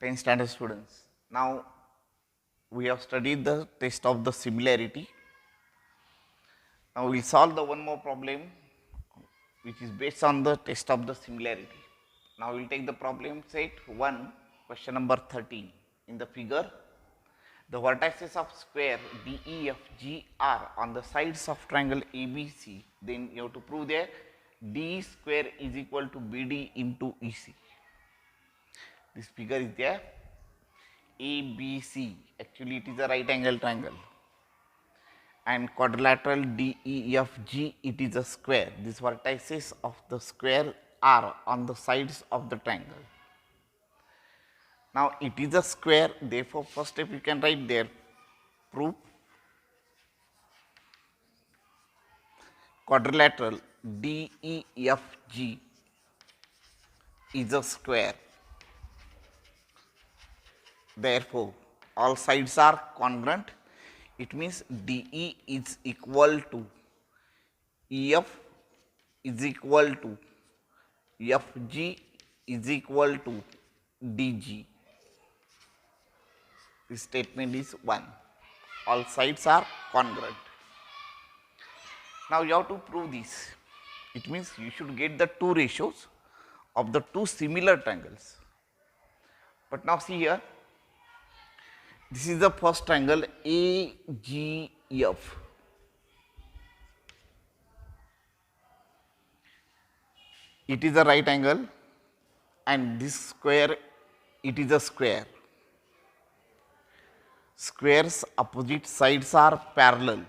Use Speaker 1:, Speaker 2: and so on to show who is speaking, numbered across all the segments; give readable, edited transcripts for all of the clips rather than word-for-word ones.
Speaker 1: 10th standard students. Now we have studied the test of the similarity. Now we will solve the one more problem which is based on the test of the similarity. Now we will take the problem set 1, question number 13. In the figure, the vertices of square DEFG are on the sides of triangle ABC. Then you have to prove that D square is equal to BD into EC. This figure is there. ABC, actually it is a right angle triangle, and quadrilateral DEFG, it is a square. These vertices of the square are on the sides of the triangle. Now it is a square, therefore first step you can write there, proof quadrilateral DEFG is a square. Therefore all sides are congruent. It means DE is equal to EF is equal to FG is equal to DG. This statement is 1. All sides are congruent. Now you have to prove this. It means you should get the two ratios of the two similar triangles. But now see here, this is the first triangle AGF. It is a right angle, and this square, it is a square. Squares opposite sides are parallel.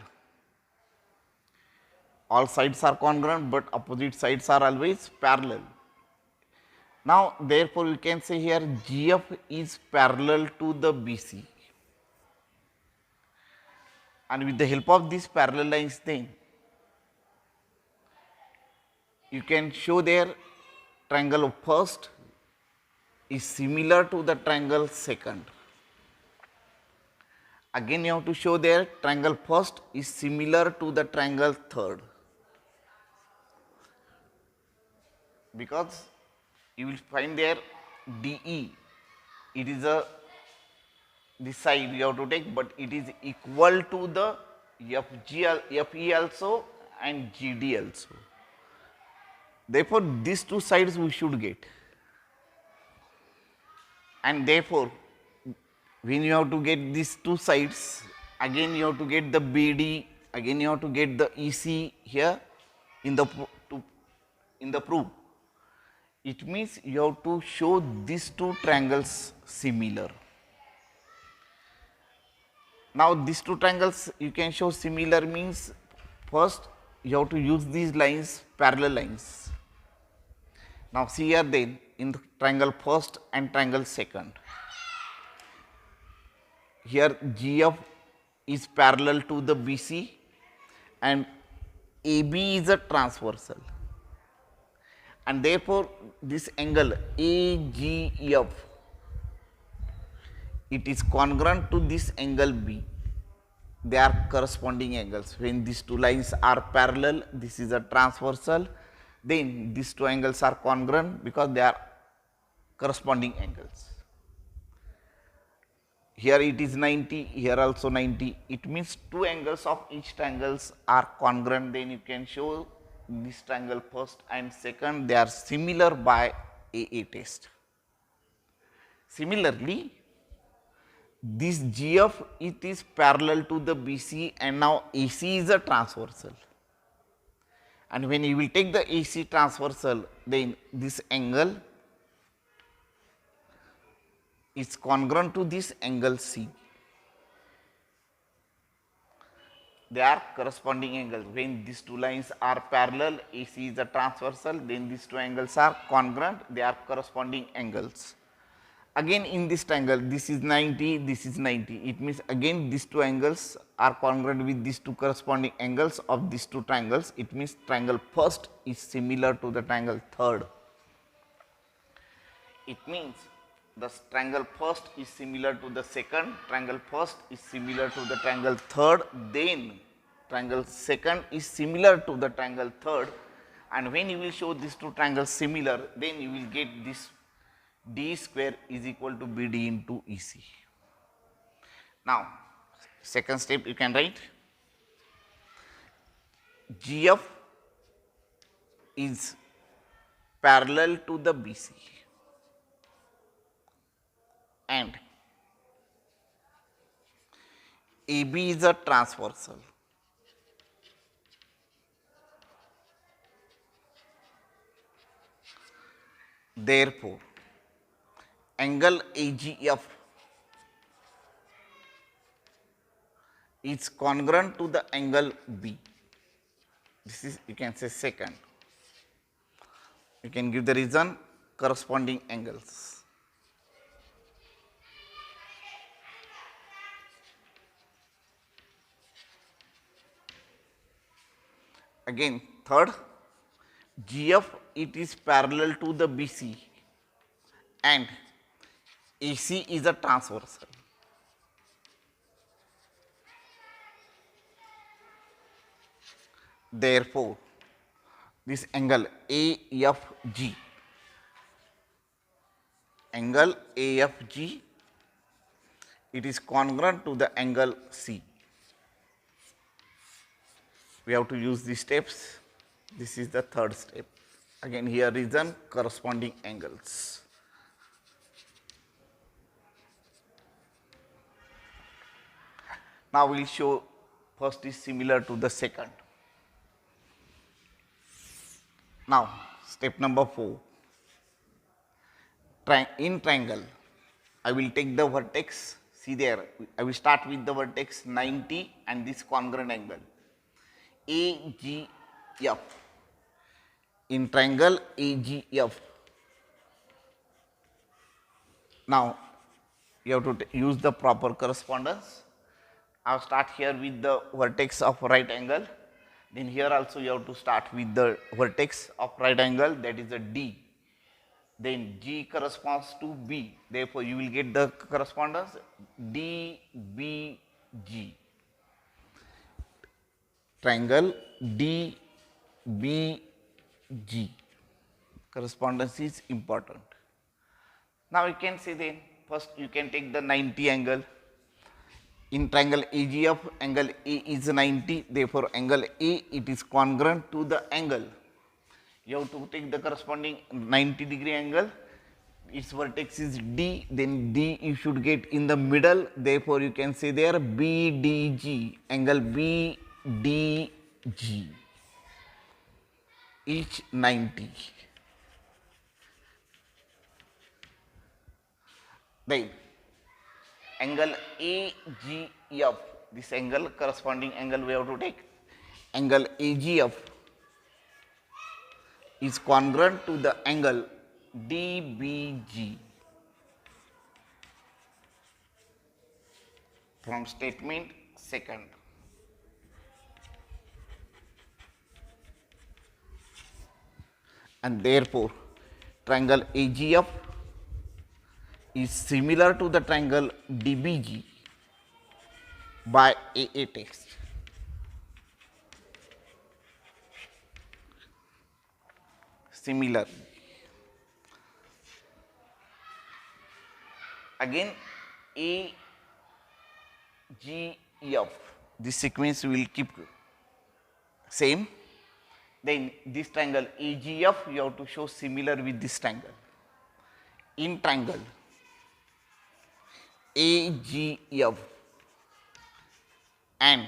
Speaker 1: All sides are congruent, but opposite sides are always parallel. Now therefore we can say here GF is parallel to the BC. And with the help of these parallel lines, then you can show their triangle first is similar to the triangle second. Again you have to show their triangle first is similar to the triangle third, because you will find there DE, it is a this side you have to take, but it is equal to the FE also and GD also. Therefore these two sides we should get, and therefore when you have to get these two sides, again you have to get the BD, again you have to get the EC here in the proof. It means you have to show these two triangles similar. Now these two triangles you can show similar means first you have to use these lines, parallel lines. Now see here then in the triangle first and triangle second, here GF is parallel to the BC and AB is a transversal, and therefore this angle AGF, it is congruent to this angle B. They are corresponding angles. When these two lines are parallel, this is a transversal, then these two angles are congruent because they are corresponding angles. Here it is 90, here also 90. It means two angles of each triangles are congruent. Then you can show this triangle first and second, they are similar by AA test. Similarly, this GF, it is parallel to the BC, and now AC is a transversal. And when you will take the AC transversal, then this angle is congruent to this angle C. They are corresponding angles. When these two lines are parallel, AC is a transversal, then these two angles are congruent, they are corresponding angles. Again in this triangle, this is 90, this is 90. It means again these two angles are congruent with these two corresponding angles of these two triangles. It means triangle first is similar to the triangle third. It means the triangle first is similar to the second, triangle first is similar to the triangle third, then triangle second is similar to the triangle third, and when you will show these two triangles similar, then you will get this D square is equal to BD into EC. Now, second step you can write GF is parallel to the BC and AB is a transversal. Therefore, angle AGF is congruent to the angle B. This is, you can say, second. You can give the reason, corresponding angles. Again, third, GF it is parallel to the BC and AC is a transversal. Therefore, this angle AFG, it is congruent to the angle C. We have to use these steps. This is the third step. Again, here reason, corresponding angles. Now we will show first is similar to the second. Now, step number 4. In triangle, I will take the vertex. See there, I will start with the vertex 90 and this congruent angle AGF. In triangle AGF. Now, you have to use the proper correspondence. I will start here with the vertex of right angle. Then here also you have to start with the vertex of right angle, that is a D. Then G corresponds to B. Therefore, you will get the correspondence DBG. Triangle DBG. Correspondence is important. Now, you can say then, first you can take the 90 angle. In triangle AGF, angle A is 90, therefore, angle A it is congruent to the angle. You have to take the corresponding 90-degree angle, its vertex is D, then D you should get in the middle, therefore, you can say there BDG, angle BDG, each 90. Then, angle AGF, this angle, corresponding angle we have to take, angle AGF is congruent to the angle DBG. From statement second. And therefore, triangle AGF is similar to the triangle DBG by AA text. Similar. Again, AGF, this sequence will keep same. Then this triangle AGF you have to show similar with this triangle. In triangle AGF and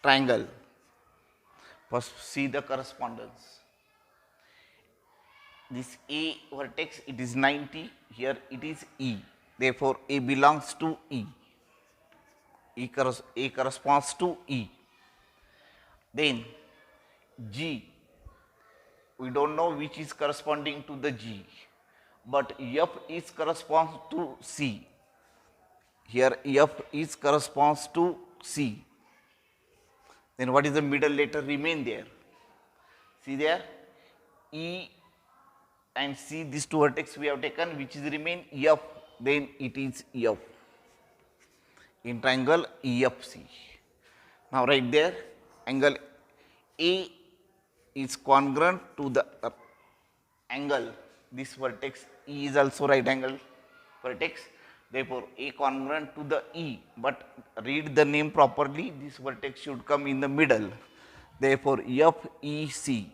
Speaker 1: triangle, first see the correspondence. This A vertex it is 90, here it is E, therefore A belongs to E. A corresponds to E. Then G, we do not know which is corresponding to the G, but F is corresponds to C. Here F is corresponds to C. Then what is the middle letter remain there? See there, E and C, these two vertex we have taken, which is remain F, then it is F. In triangle EFC. Now right there, angle A is congruent to the angle, this vertex E is also right angle vertex. Therefore, A congruent to the E, but read the name properly, this vertex should come in the middle. Therefore, FEC,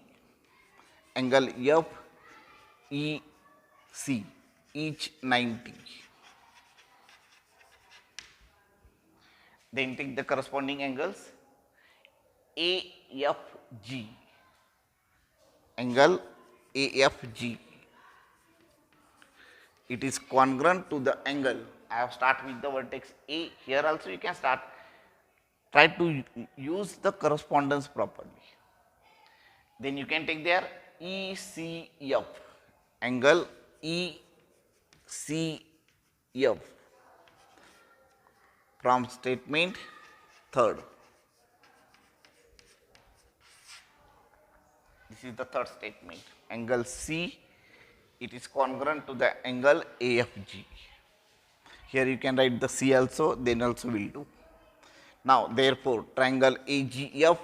Speaker 1: angle FEC, each 90. Then take the corresponding angles. AFG, angle AFG, it is congruent to the angle. I have start with the vertex A. Here also you can start, try to use the correspondence properly. Then you can take their ECF, angle ECF from statement third. This is the third statement, angle C, it is congruent to the angle AFG. Here you can write the C also, then also will do. Now, therefore, triangle AGF,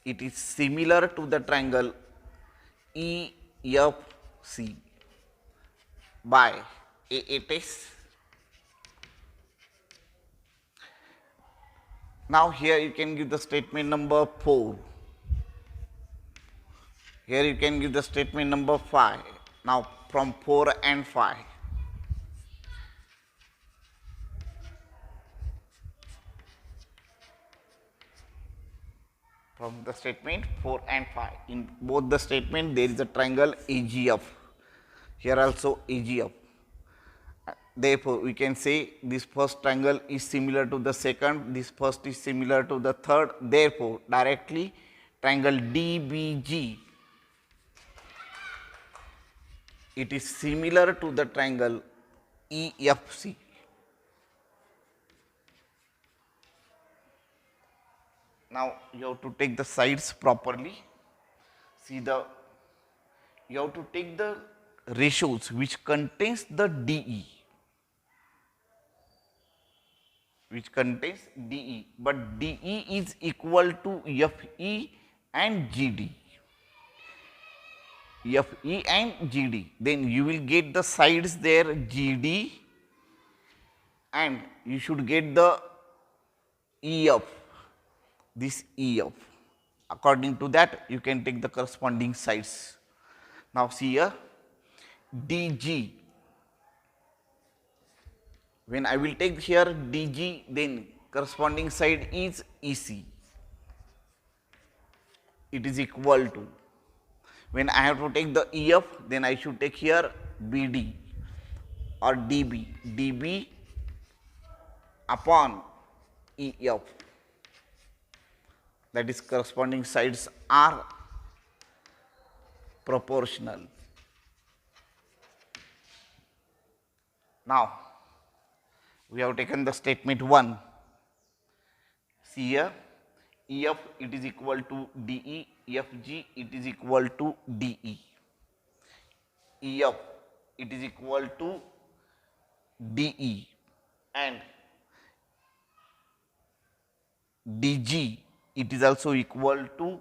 Speaker 1: it is similar to the triangle EFC by AATS. Now, here you can give the statement number 4. Here you can give the statement number 5. Now, from 4 and 5. From the statement 4 and 5. In both the statement, there is a triangle AGF. Here also AGF. Therefore, we can say this first triangle is similar to the second, this first is similar to the third. Therefore, directly triangle DBG, it is similar to the triangle EFC. Now, you have to take the sides properly. See you have to take the ratios which contains the DE. Which contains DE, but DE is equal to FE and GD. FE and GD. Then you will get the sides there GD and you should get the EF, this EF. According to that, you can take the corresponding sides. Now, see here DG. When I will take here DG, then corresponding side is EC. It is equal to. When I have to take the EF, then I should take here BD or DB. DB upon EF. That is corresponding sides are proportional. Now, we have taken the statement 1. See here, EF it is equal to DE, EFG it is equal to DE. EF it is equal to DE and DG it is also equal to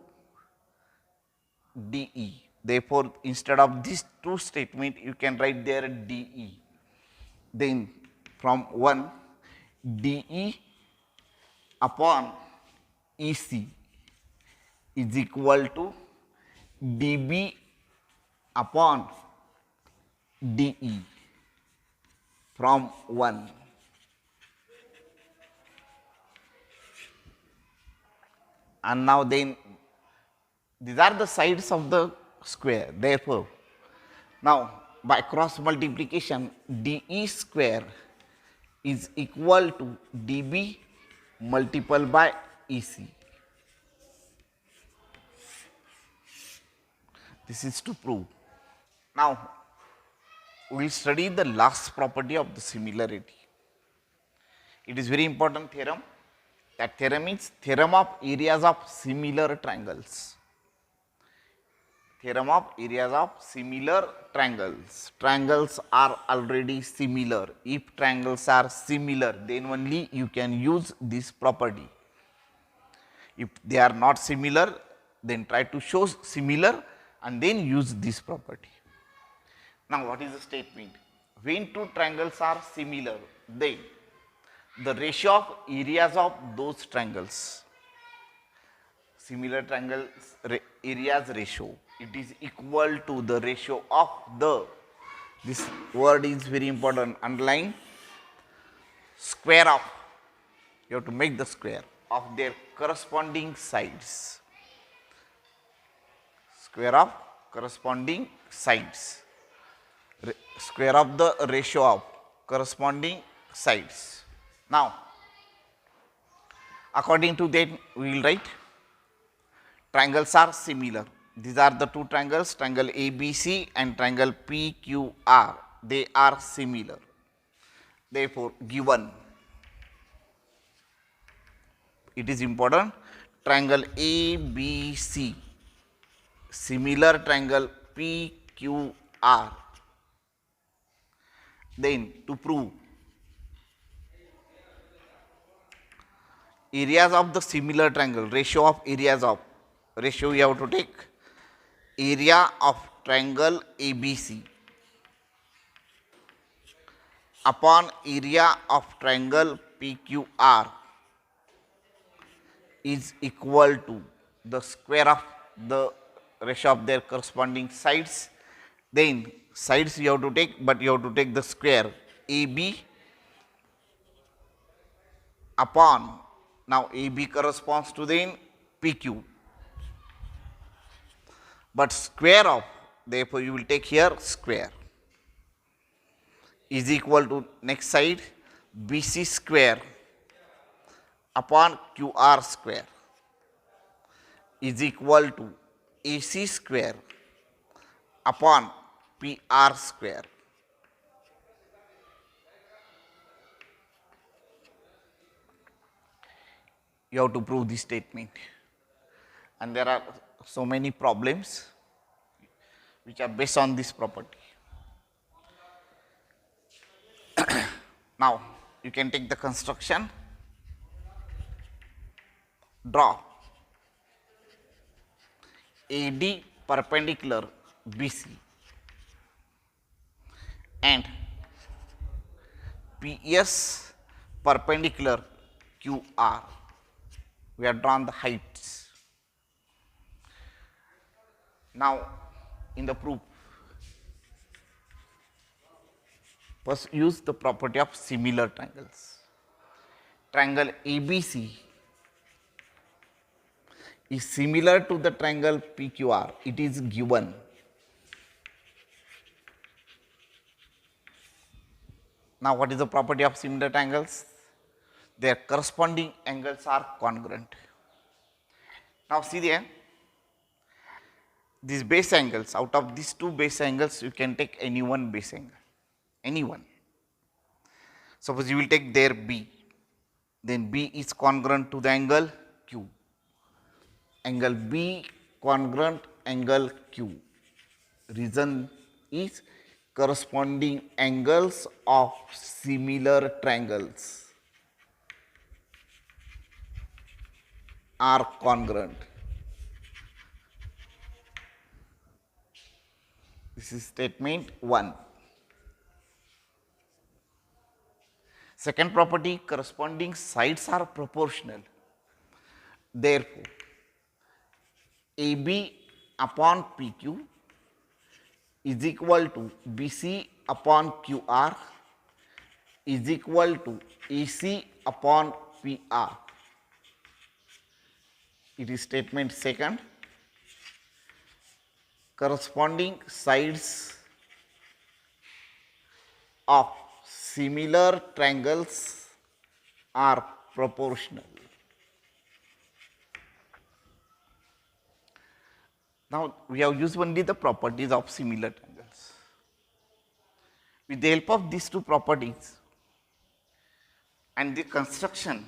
Speaker 1: DE. Therefore, instead of these two statements, you can write there DE. Then from 1, DE upon EC is equal to DB upon DE from 1. And now then, these are the sides of the square. Therefore, now by cross multiplication, DE square is equal to DB multiplied by EC. This is to prove. Now, we will study the last property of the similarity. It is very important theorem. That theorem is theorem of areas of similar triangles. Theorem of areas of similar triangles. Triangles are already similar. If triangles are similar, then only you can use this property. If they are not similar, then try to show similar and then use this property. Now what is the statement? When two triangles are similar, then the ratio of areas of those triangles, similar triangles areas ratio, it is equal to the ratio of the, this word is very important, underline, square of, you have to make the square of their corresponding sides, square of corresponding sides, square of the ratio of corresponding sides. Now, according to that, we will write triangles are similar. These are the two triangles, triangle ABC and triangle PQR. They are similar. Therefore, given, it is important, triangle ABC, similar triangle PQR. Then, to prove areas of the similar triangle, ratio of areas of, ratio we have to take area of triangle ABC upon area of triangle PQR is equal to the square of the ratio of their corresponding sides. Then sides you have to take, but you have to take the square AB upon, now AB corresponds to the PQ, but square of, therefore you will take here square, is equal to next side BC square upon QR square is equal to AC square upon PR square. You have to prove this statement, and there are so many problems which are based on this property. Now you can take the construction, draw AD perpendicular BC and PS perpendicular QR. We have drawn the heights. Now in the proof, first use the property of similar triangles. Triangle ABC is similar to the triangle PQR. It is given. Now what is the property of similar triangles? Their corresponding angles are congruent. Now see there, these base angles, out of these two base angles you can take any one base angle, any one. Suppose you will take there B, then B is congruent to the angle Q. Angle B congruent angle Q. Reason is corresponding angles of similar triangles are congruent. This is statement 1. Second property, corresponding sides are proportional. Therefore, AB upon PQ is equal to BC upon QR is equal to AC upon PR. It is statement second. Corresponding sides of similar triangles are proportional. Now we have used only the properties of similar triangles. With the help of these two properties and the construction,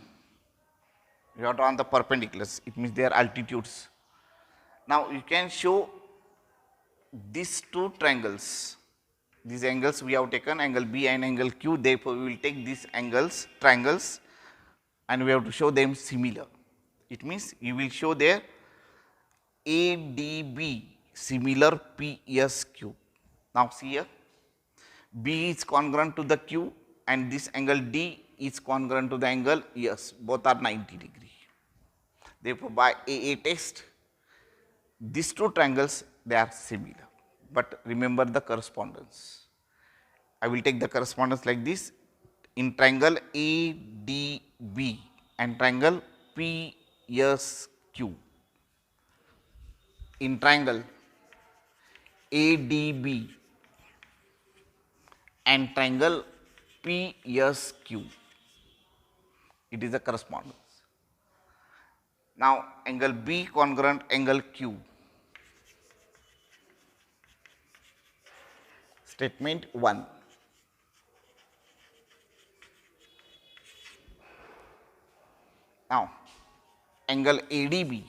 Speaker 1: we have drawn the perpendiculars, it means their altitudes. Now you can show these two triangles, these angles we have taken, angle B and angle Q, therefore we will take these angles, triangles, and we have to show them similar. It means you will show their ADB similar PSQ. Now see here, B is congruent to the Q and this angle D is congruent to the angle S, both are 90 degree. Therefore, by AA test, these two triangles they are similar, but remember the correspondence. I will take the correspondence like this. In triangle ADB and triangle PSQ, in triangle ADB and triangle PSQ, it is a correspondence. Now, angle B congruent angle Q. Statement 1. Now, angle ADB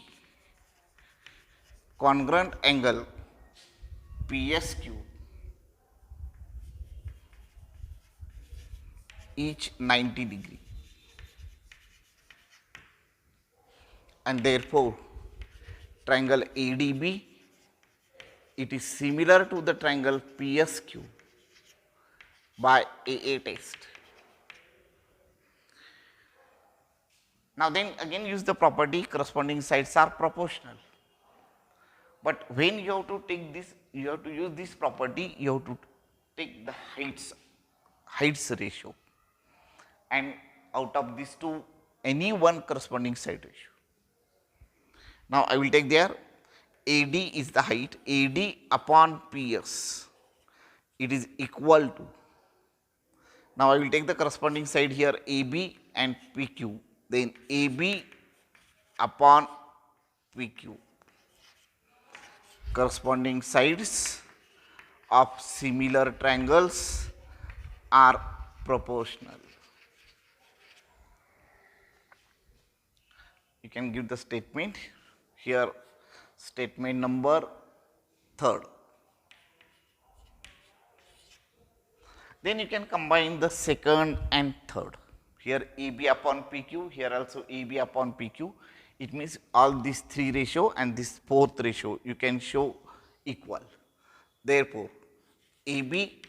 Speaker 1: congruent angle PSQ, each 90 degree, and therefore, triangle ADB, it is similar to the triangle PSQ by AA test. Now then again use the property corresponding sides are proportional. But when you have to take this, you have to use this property, you have to take the heights ratio, and out of these two any one corresponding side ratio. Now I will take there AD is the height, AD upon PS, it is equal to, now I will take the corresponding side here AB and PQ, then AB upon PQ. Corresponding sides of similar triangles are proportional. You can give the statement here, statement number 3. Then you can combine the second and third. Here AB upon PQ, here also AB upon PQ. It means all these three ratio and this fourth ratio you can show equal. Therefore, AB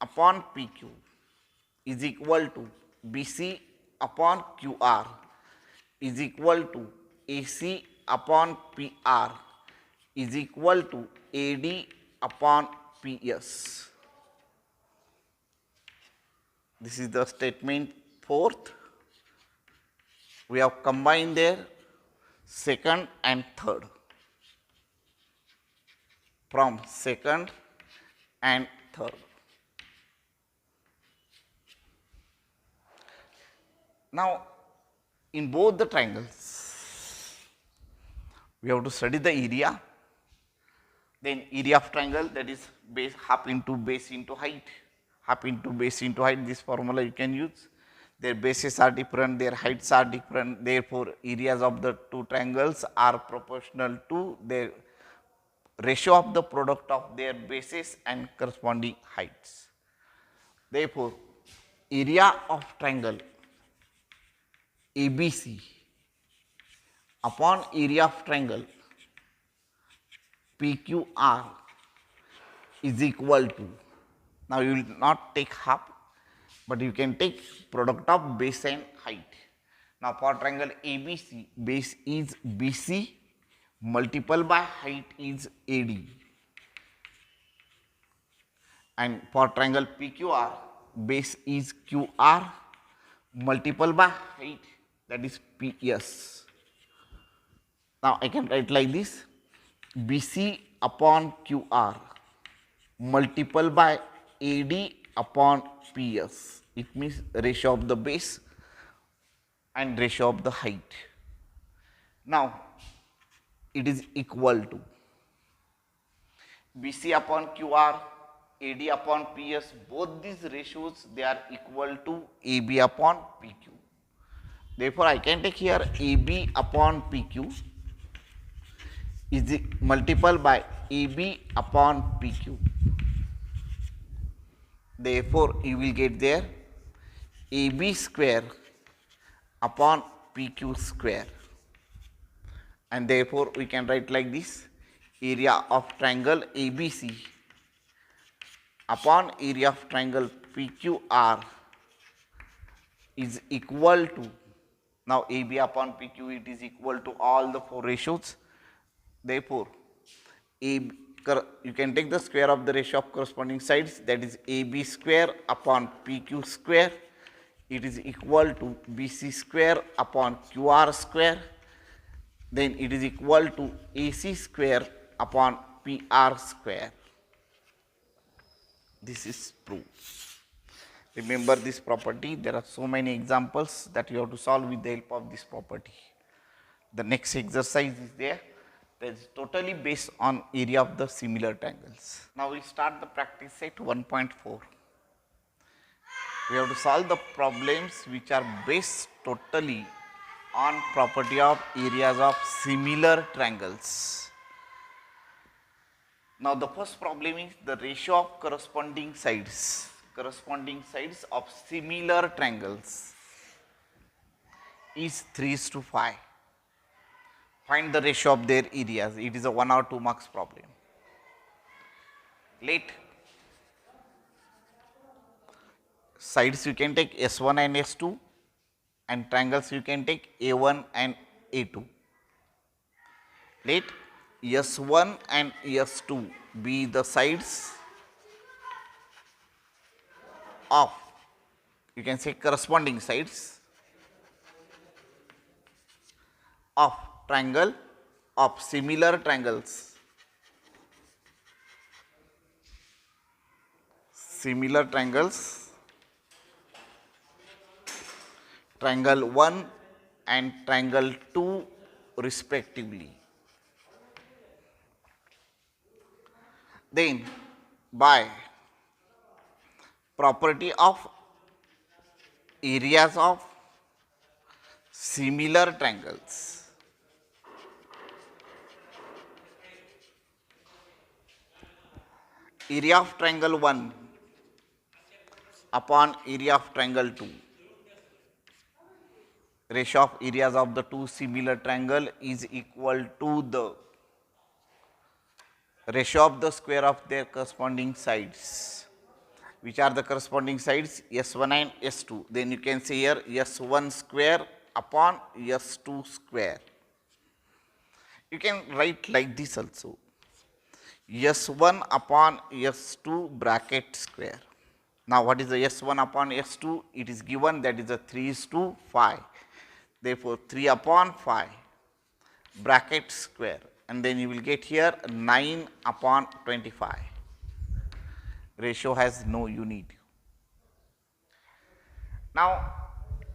Speaker 1: upon PQ is equal to BC upon QR is equal to AC upon PR is equal to AD upon PS. This is the statement 4th. We have combined there second and third, from second and third. Now, in both the triangles, we have to study the area, then area of triangle, that is base half into base into height, half into base into height, this formula you can use. Their bases are different, their heights are different, therefore areas of the two triangles are proportional to their ratio of the product of their bases and corresponding heights. Therefore, area of triangle ABC upon area of triangle PQR is equal to, now you will not take half, but you can take product of base and height. Now for triangle ABC, base is BC multiple by height is AD, and for triangle PQR, base is QR multiple by height, that is PS. Now I can write like this, BC upon QR multiple by AD upon PS. It means ratio of the base and ratio of the height. Now it is equal to BC upon QR, AD upon PS, both these ratios they are equal to AB upon PQ. Therefore, I can take here AB upon PQ is multiple by AB upon PQ. Therefore, you will get there AB square upon PQ square, and therefore we can write like this, area of triangle ABC upon area of triangle PQR is equal to, now AB upon PQ, it is equal to all the four ratios. Therefore, AB, you can take the square of the ratio of corresponding sides, that is AB square upon PQ square. It is equal to BC square upon QR square. Then it is equal to AC square upon PR square. This is proof. Remember this property. There are so many examples that you have to solve with the help of this property. The next exercise is there. That is totally based on area of the similar triangles. Now we start the practice set 1.4. We have to solve the problems which are based totally on property of areas of similar triangles. Now the first problem is the ratio of corresponding sides of similar triangles is 3:5. Find the ratio of their areas. It is a 1 or 2 marks problem. Let sides you can take S1 and S2, and triangles you can take A1 and A2. Let S1 and S2 be the sides of, you can say corresponding sides of triangle of similar triangles. Similar triangles, triangle 1 and triangle 2 respectively. Then by property of areas of similar triangles, area of triangle 1 upon area of triangle 2, ratio of areas of the two similar triangle is equal to the ratio of the square of their corresponding sides. Which are the corresponding sides? S1 and S2. Then you can say here S1 square upon S2 square. You can write like this also. S1 upon S2 bracket square. Now what is the S1 upon S2? It is given, that is a 3:5. Therefore 3 upon 5 bracket square, and then you will get here 9 upon 25. Ratio has no unit. Now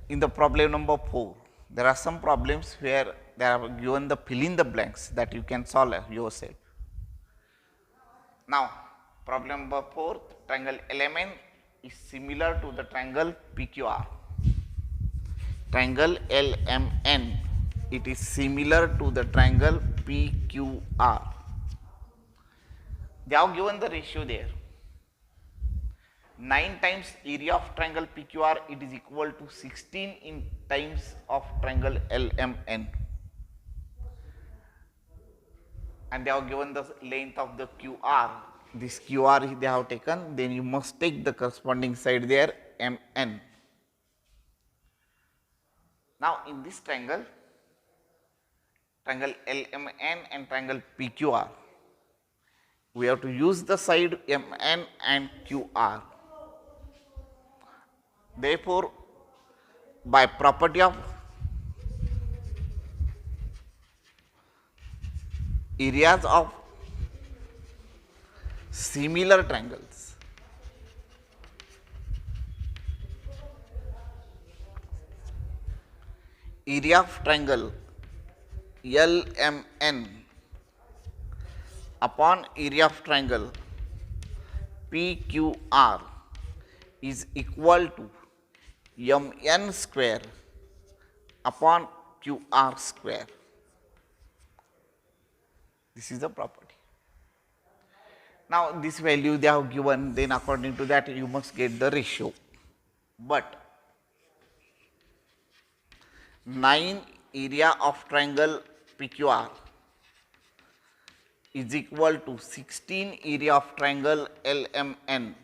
Speaker 1: in the problem number 4, there are some problems where they are given the fill in the blanks that you can solve yourself. Now problem number 4, triangle LMN is similar to the triangle PQR. Triangle LMN, it is similar to the triangle PQR. They have given the ratio there. 9 times area of triangle PQR, it is equal to 16 in times of triangle LMN. And they have given the length of the QR. This QR they have taken, then you must take the corresponding side there, MN. Now in this triangle, triangle LMN and triangle PQR, we have to use the side MN and QR. Therefore, by property of areas of similar triangles, area of triangle LMN upon area of triangle PQR is equal to MN square upon QR square. This is the property. Now this value they have given, then according to that you must get the ratio. But 9 area of triangle PQR is equal to 16 area of triangle LMN.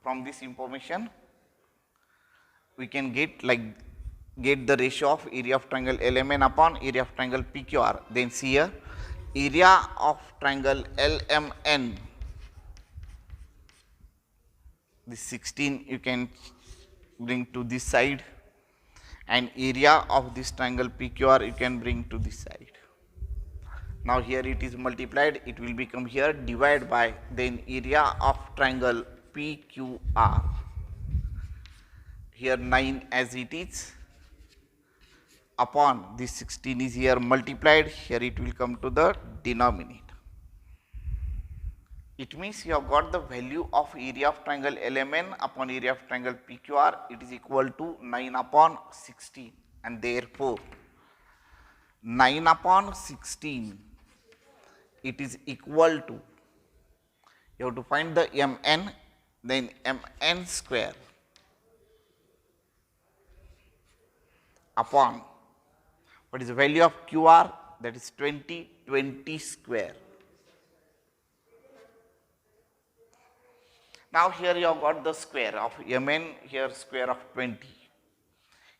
Speaker 1: From this information, we can get the ratio of area of triangle LMN upon area of triangle PQR. Then see here, area of triangle LMN, this 16 you can bring to this side, and area of this triangle PQR you can bring to this side. Now here it is multiplied, it will become here divided by then area of triangle PQR. Here 9 as it is upon this 16 is here multiplied, here it will come to the denominator. It means you have got the value of area of triangle LMN upon area of triangle PQR, it is equal to 9 upon 16, and therefore 9 upon 16 it is equal to, you have to find the Mn, then Mn square upon what is the value of QR, that is 20 square. Now here you have got the square of Mn, here square of 20.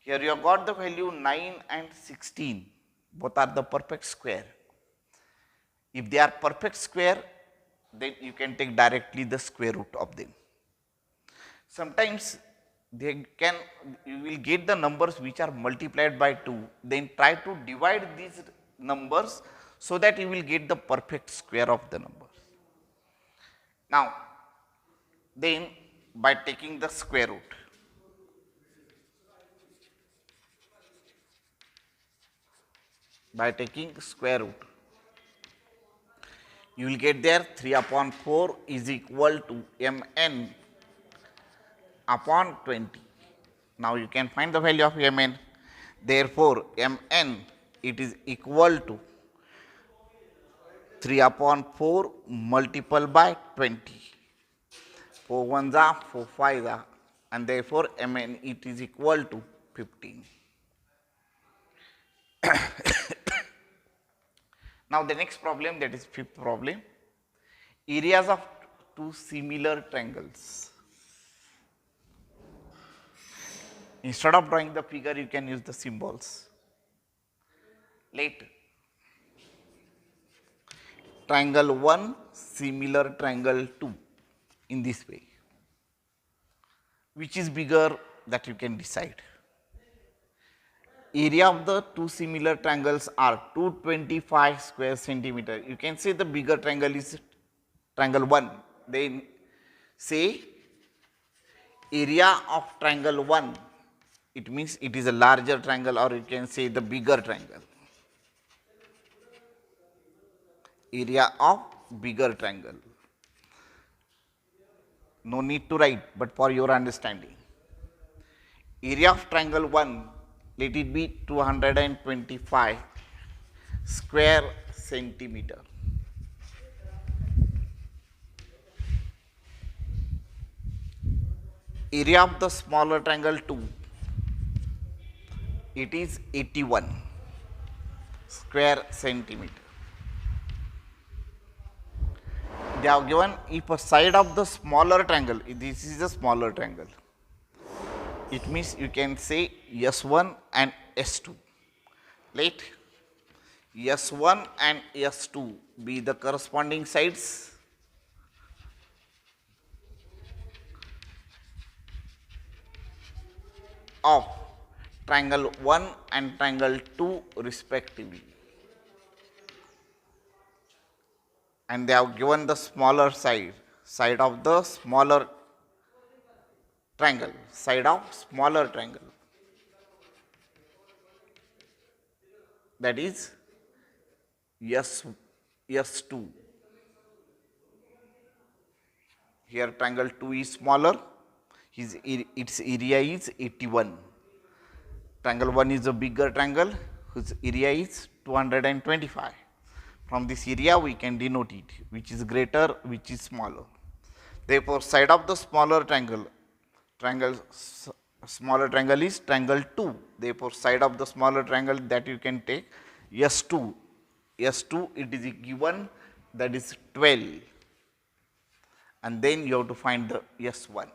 Speaker 1: Here you have got the value 9 and 16, both are the perfect square. If they are perfect square, then you can take directly the square root of them. Sometimes you will get the numbers which are multiplied by 2, then try to divide these numbers so that you will get the perfect square of the numbers. Now, then by taking the square root, you will get there 3 upon 4 is equal to Mn upon 20. Now you can find the value of Mn. Therefore, Mn it is equal to 3 upon 4 multiplied by 20. 4 ones are 4 5s are, and therefore Mn it is equal to 15. Now the next problem, that is fifth problem, areas of two similar triangles. Instead of drawing the figure, you can use the symbols. Let triangle 1 similar triangle 2 in this way. Which is bigger, that you can decide. Area of the two similar triangles are 225 square centimeter. You can say the bigger triangle is triangle 1. Then say area of triangle 1. It means it is a larger triangle, or you can say the bigger triangle. Area of bigger triangle. No need to write, but for your understanding. Area of triangle 1, let it be 225 square centimeter. Area of the smaller triangle 2, it is 81 square centimeter. They have given if a side of the smaller triangle, this is a smaller triangle, it means you can say S1 and S2. Let S1 and S2 be the corresponding sides of triangle 1 and triangle 2 respectively. And they have given the smaller side of the smaller triangle, that is S2. Here triangle 2 is smaller, its area is 81. Triangle 1 is a bigger triangle whose area is 225. From this area we can denote it, which is greater, which is smaller. Therefore, side of the smaller triangle is triangle 2. Therefore, side of the smaller triangle that you can take S2, S2 it is given, that is 12, and then you have to find the S1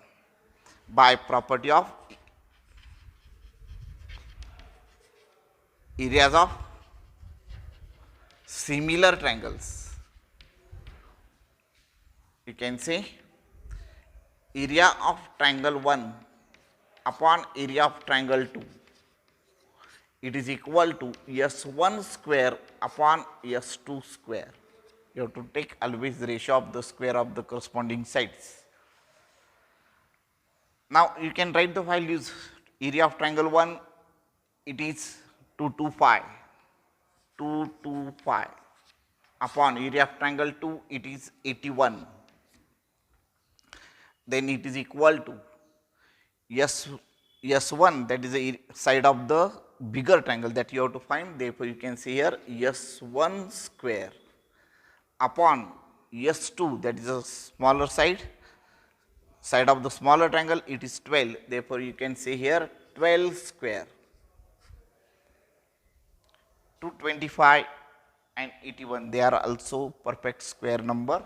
Speaker 1: by property of areas of similar triangles. You can say area of triangle 1 upon area of triangle 2, it is equal to S1 square upon S2 square. You have to take always the ratio of the square of the corresponding sides. Now you can write the values. Area of triangle 1, it is 225, 225 upon area of triangle 2, it is 81. Then it is equal to S1, that is the side of the bigger triangle that you have to find. Therefore, you can say here S1 square upon S2, that is a smaller side of the smaller triangle, it is 12. Therefore, you can say here 12 square. 225 and 81, they are also perfect square number.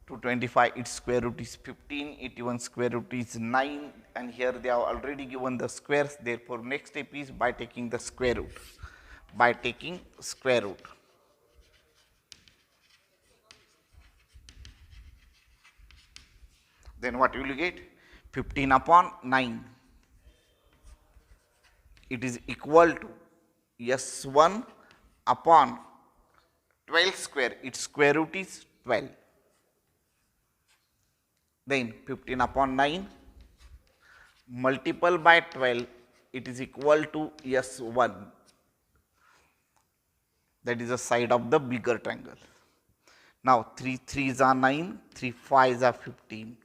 Speaker 1: 225, its square root is 15, 81 square root is 9, and here they have already given the squares. Therefore, next step is by taking the square root. By taking square root. Then what will you get? 15 upon 9. It is equal to S1 upon 12 square. Its square root is 12. Then 15 upon 9 multiple by 12, it is equal to S1. That is the side of the bigger triangle. Now 3 3s are 9, 3 5s are 15,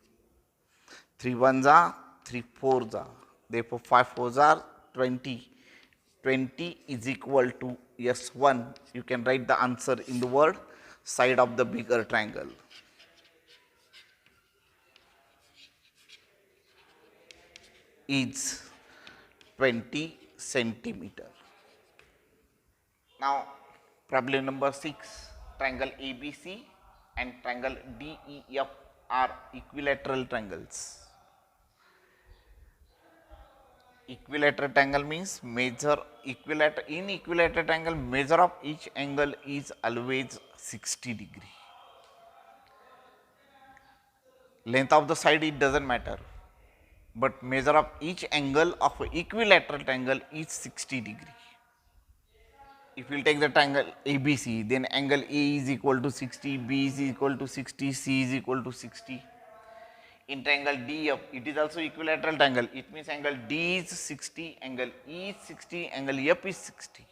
Speaker 1: 3 1s are 3 4s are. Therefore 5 4s are 20. 20 is equal to S1. You can write the answer in the word side of the bigger triangle. Is 20 centimeter. Now problem number 6, triangle ABC and triangle DEF are equilateral triangles. Equilateral triangle means measure equilateral. In equilateral triangle, measure of each angle is always 60 degree. Length of the side, it doesn't matter, but measure of each angle of equilateral triangle is 60 degree. If we will take the triangle ABC, then angle A is equal to 60, B is equal to 60, C is equal to 60. In triangle DF, it is also equilateral triangle. It means angle D is 60, angle E is 60, angle F is 60.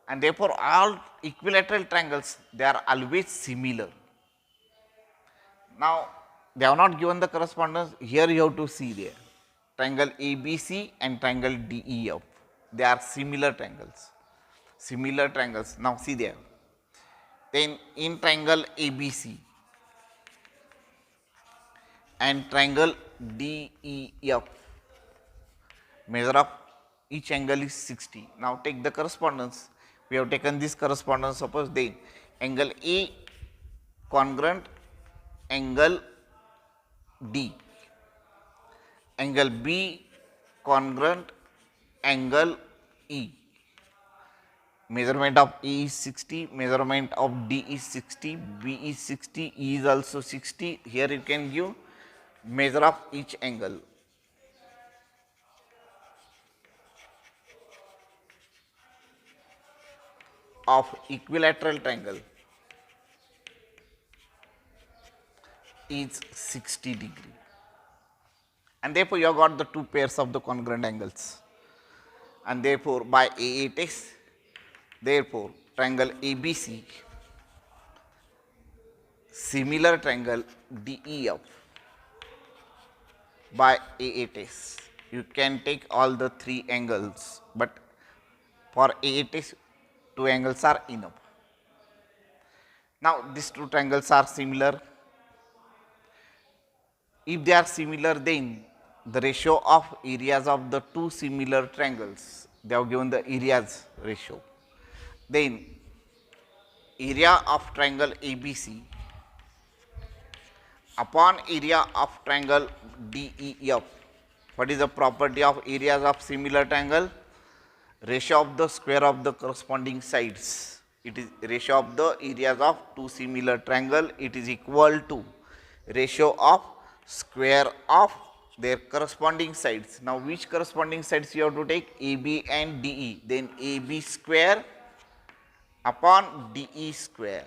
Speaker 1: And therefore, all equilateral triangles, they are always similar. Now, they have not given the correspondence. Here you have to see there. Triangle ABC and triangle DEF, they are similar triangles. Similar triangles. Now, see there. Then in triangle ABC and triangle DEF, measure of each angle is 60. Now take the correspondence. We have taken this correspondence. Suppose then angle A congruent angle D, angle B congruent angle E. Measurement of A is 60, measurement of D is 60, B is 60, E is also 60. Here you can give measure of each angle. Of equilateral triangle is 60 degree. And therefore, you have got the two pairs of the congruent angles. And therefore, by AA test, therefore, triangle ABC, similar triangle DEF, by AA test, you can take all the three angles, but for AA test, two angles are enough. Now, these two triangles are similar. If they are similar, then the ratio of areas of the two similar triangles they have given the areas ratio. Then area of triangle ABC upon area of triangle DEF. What is the property of areas of similar triangle? Ratio of the square of the corresponding sides. It is ratio of the areas of two similar triangle. It is equal to ratio of square of their corresponding sides. Now, which corresponding sides you have to take? AB and DE. Then AB square upon DE square.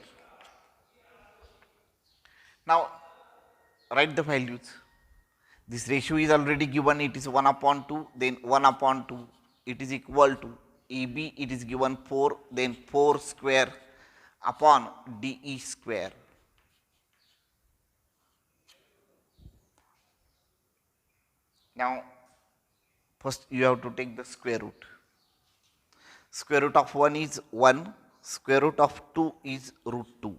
Speaker 1: Now, write the values. This ratio is already given, it is 1 upon 2, then 1 upon 2, it is equal to AB, it is given 4, then 4 square upon DE square. Now, first you have to take the square root. Square root of 1 is 1, square root of 2 is root 2.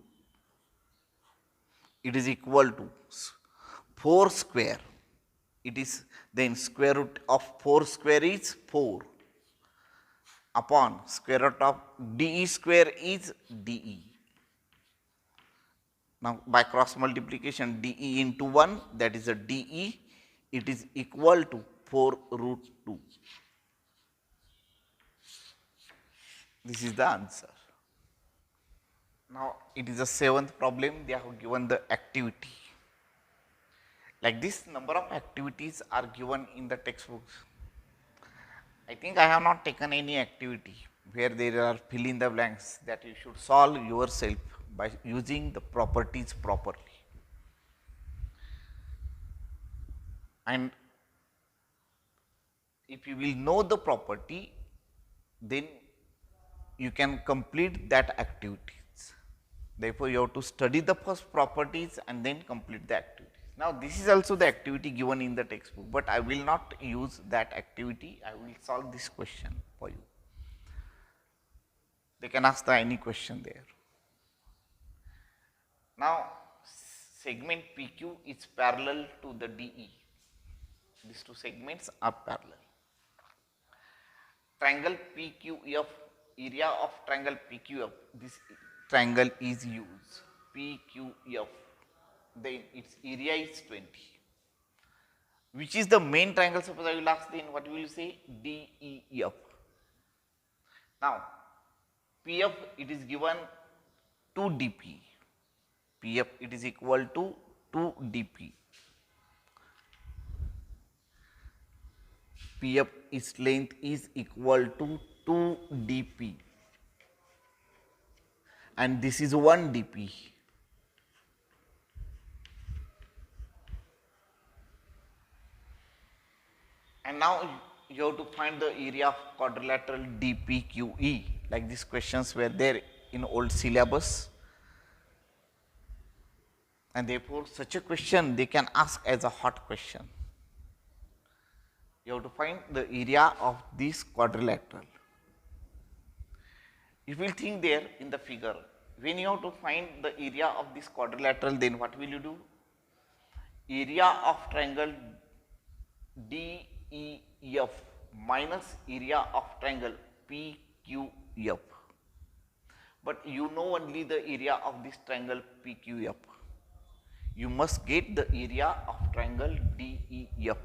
Speaker 1: It is equal to 4 square. It is then square root of 4 square is 4 upon square root of DE square is DE. Now, by cross multiplication DE into 1, that is a DE, it is equal to 4 root 2. This is the answer. Now, it is the 7th problem, they have given the activity. Like this, number of activities are given in the textbooks. I think I have not taken any activity where there are fill in the blanks that you should solve yourself by using the properties properly. And if you will know the property, then you can complete that activities. Therefore, you have to study the first properties and then complete the activities. Now, this is also the activity given in the textbook, but I will not use that activity, I will solve this question for you. They can ask any question there. Now, segment PQ is parallel to the DE. These two segments are parallel. Triangle PQF, area of triangle PQF, this triangle is used, PQF, then its area is 20. Which is the main triangle? Suppose I will ask, then what will you say? DEF. Now, PF it is given 2 DP. PF it is equal to 2 DP. PF its length is equal to 2 DP. And this is 1 DP. And now you have to find the area of quadrilateral DPQE, like these questions were there in old syllabus. And therefore, such a question they can ask as a hot question. You have to find the area of this quadrilateral. You will think there in the figure, when you have to find the area of this quadrilateral, then what will you do? Area of triangle DEF minus area of triangle PQF. But you know only the area of this triangle PQF. You must get the area of triangle DEF.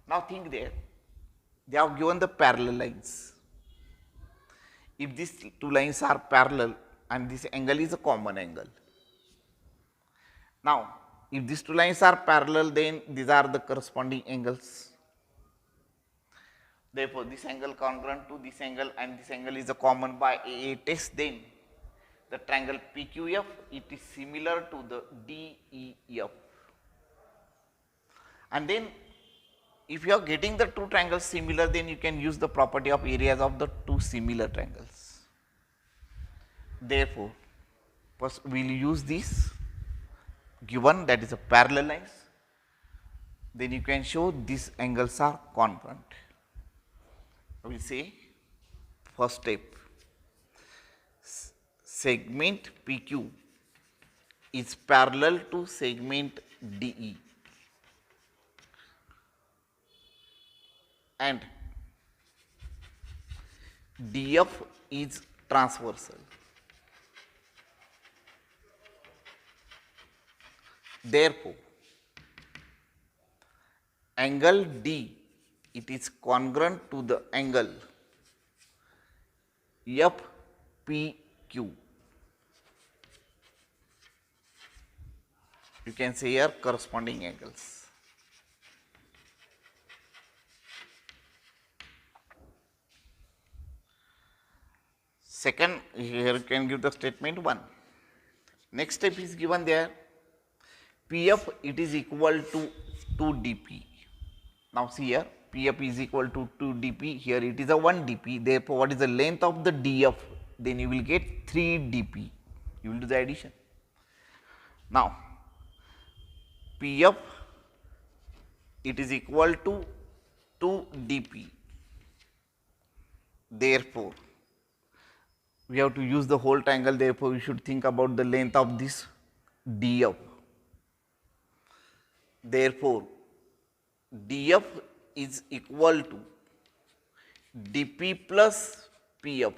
Speaker 1: Now think there, they have given the parallel lines. If these two lines are parallel and this angle is a common angle. Now, if these two lines are parallel, then these are the corresponding angles. Therefore, this angle congruent to this angle and this angle is a common by AA test, then the triangle PQF, it is similar to the DEF. And then if you are getting the two triangles similar, then you can use the property of areas of the two similar triangles. Therefore, first we will use this given, that is a parallel lines, then you can show these angles are congruent. I will say first step, segment PQ is parallel to segment DE, and DF is transversal. Therefore, angle D, it is congruent to the angle FPQ. You can say here corresponding angles. Second, here you can give the statement 1. Next step is given there. PF it is equal to 2 dp. Now see here, PF is equal to 2 dp. Here it is a 1 dp. Therefore, what is the length of the DF? Then you will get 3 dp. You will do the addition. Now, PF it is equal to 2 dp. Therefore, we have to use the whole triangle. Therefore, we should think about the length of this DF. Therefore, DF is equal to dp plus PF.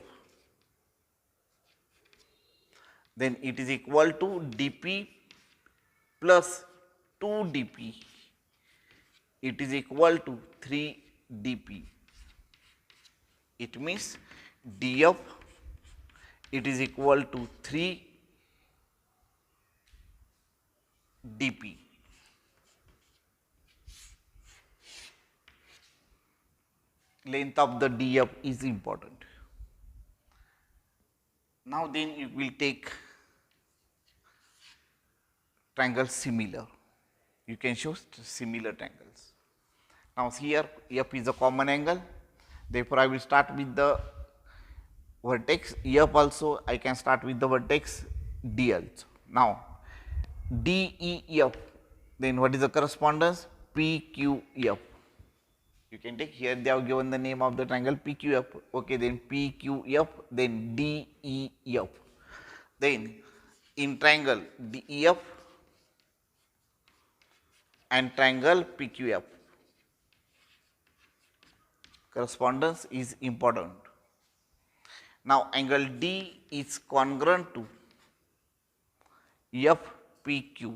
Speaker 1: Then it is equal to dp plus 2 dp. It is equal to 3 dp. It means DF it is equal to 3 dp. Length of the DF is important. Now then you will take triangle similar. You can show similar triangles. Now here F is a common angle. Therefore, I will start with the vertex F also. I can start with the vertex D also. Now DEF, then what is the correspondence? PQF. You can take here, they have given the name of the triangle PQF. Okay, then PQF, then DEF. Then in triangle DEF and triangle PQF, correspondence is important. Now angle D is congruent to FPQ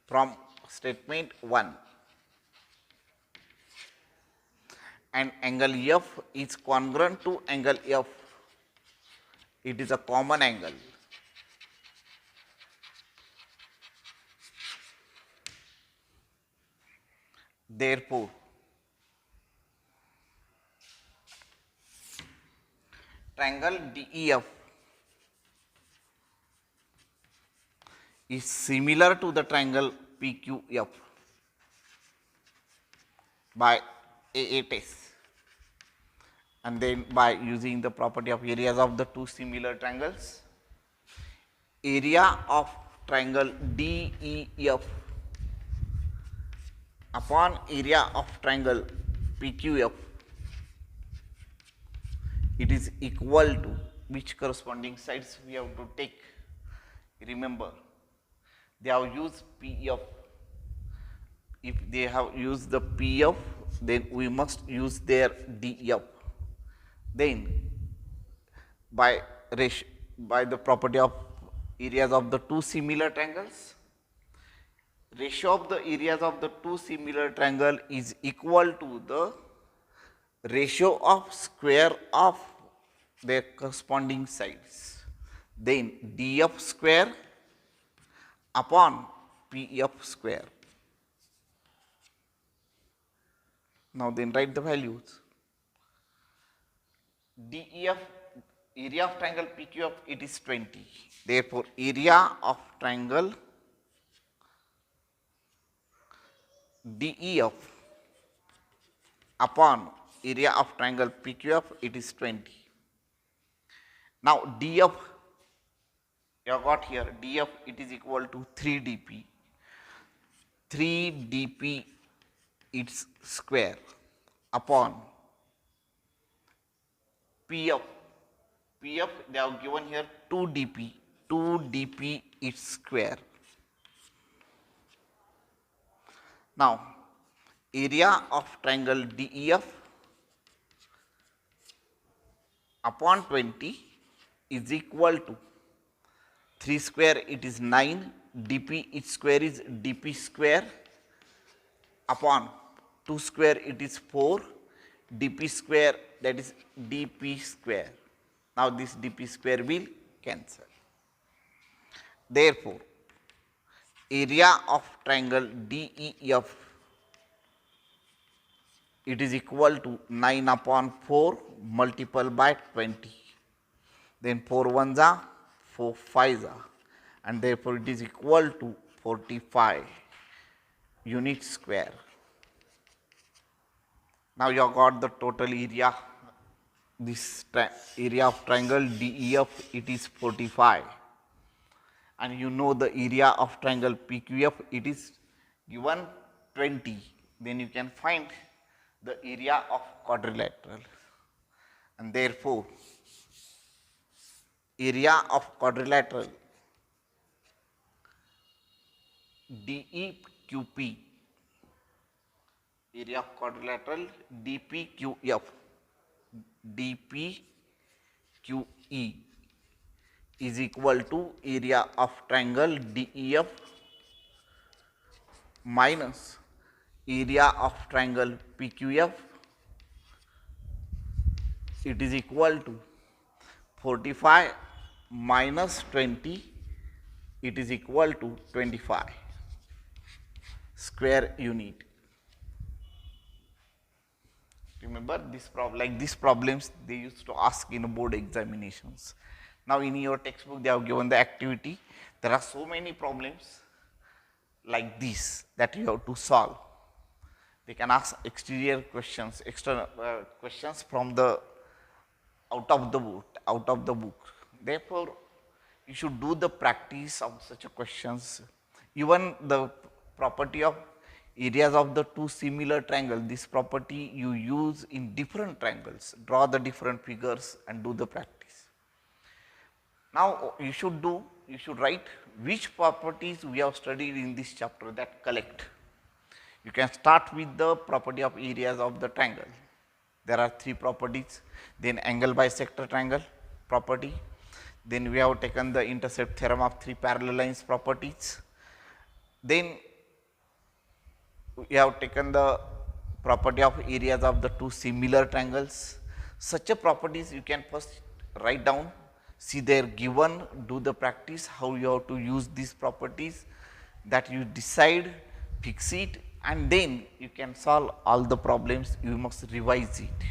Speaker 1: from statement 1, and angle F is congruent to angle F. It is a common angle. Therefore, triangle DEF is similar to the triangle PQF by AA test, and then by using the property of areas of the two similar triangles, area of triangle DEF upon area of triangle PQF, it is equal to which corresponding sides we have to take. Remember, they have used PF. If they have used the PF, then we must use their DF. Then by the property of areas of the two similar triangles, ratio of the areas of the two similar triangle is equal to the ratio of square of their corresponding sides. Then DF square upon PF square. Now then write the values. DEF, area of triangle PQF, it is 20. Therefore, area of triangle DEF upon area of triangle PQF, it is 20. Now DF, you have got here DF, it is equal to 3 dp. 3 dp its square upon PF. PF they have given here 2 dp. 2 dp its square. Now area of triangle DEF upon 20 is equal to 3 square it is 9, dp each square is dp square upon 2 square it is 4, dp square that is dp square. Now this dp square will cancel. Therefore, area of triangle DEF it is equal to 9 upon 4 multiplied by 20. Then 4 ones are 4 5s are, and therefore it is equal to 45 unit square. Now you have got the total area. This area of triangle DEF it is 45, and you know the area of triangle PQF it is given 20. Then you can find the area of quadrilateral, and therefore area of quadrilateral DEQP, area of quadrilateral DPQF, DPQE is equal to area of triangle DEF minus area of triangle PQF, it is equal to 45 minus 20, it is equal to 25 square unit. Remember this problem, like these problems they used to ask in board examinations. Now in your textbook they have given the activity. There are so many problems like this that you have to solve. They can ask exterior questions, external questions from the out of the book. Therefore, you should do the practice of such a questions. Even the property of areas of the two similar triangles, this property you use in different triangles. Draw the different figures and do the practice. Now you should write which properties we have studied in this chapter that collect. You can start with the property of areas of the triangle. There are 3 properties, then angle bisector triangle property, then we have taken the intercept theorem of 3 parallel lines properties, then we have taken the property of areas of the 2 similar triangles. Such a properties you can first write down, see they are given, do the practice how you have to use these properties, that you decide, fix it, and then you can solve all the problems. You must revise it.